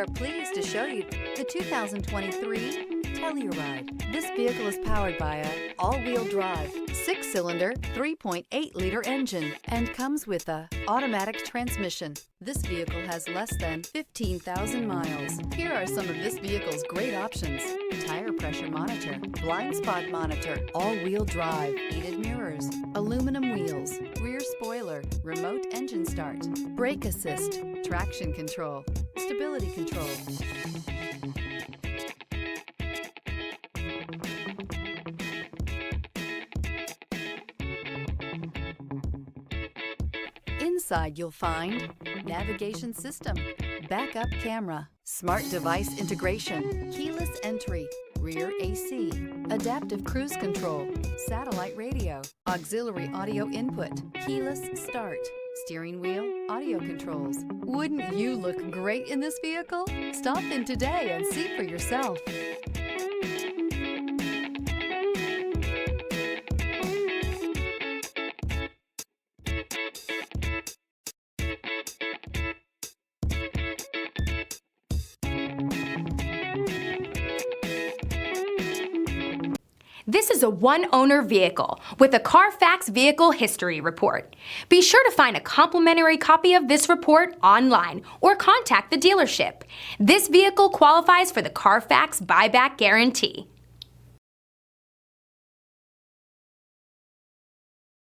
are pleased to show you the 2023 Telluride. This vehicle is powered by a all-wheel drive, 6-cylinder, 3.8-liter engine and comes with a automatic transmission. This vehicle has less than 15,000 miles. Here are some of this vehicle's great options: tire pressure monitor, blind spot monitor, all-wheel drive, heated mirrors, aluminum wheels, rear spoiler, remote engine start, brake assist, traction control, stability control. Inside you'll find navigation system, backup camera, smart device integration, keyless entry, rear AC, adaptive cruise control, satellite radio, auxiliary audio input, keyless start, steering wheel audio controls. Wouldn't you look great in this vehicle? Stop in today and see for yourself. This is a one-owner vehicle with a Carfax Vehicle History Report. Be sure to find a complimentary copy of this report online or contact the dealership. This vehicle qualifies for the Carfax Buyback Guarantee.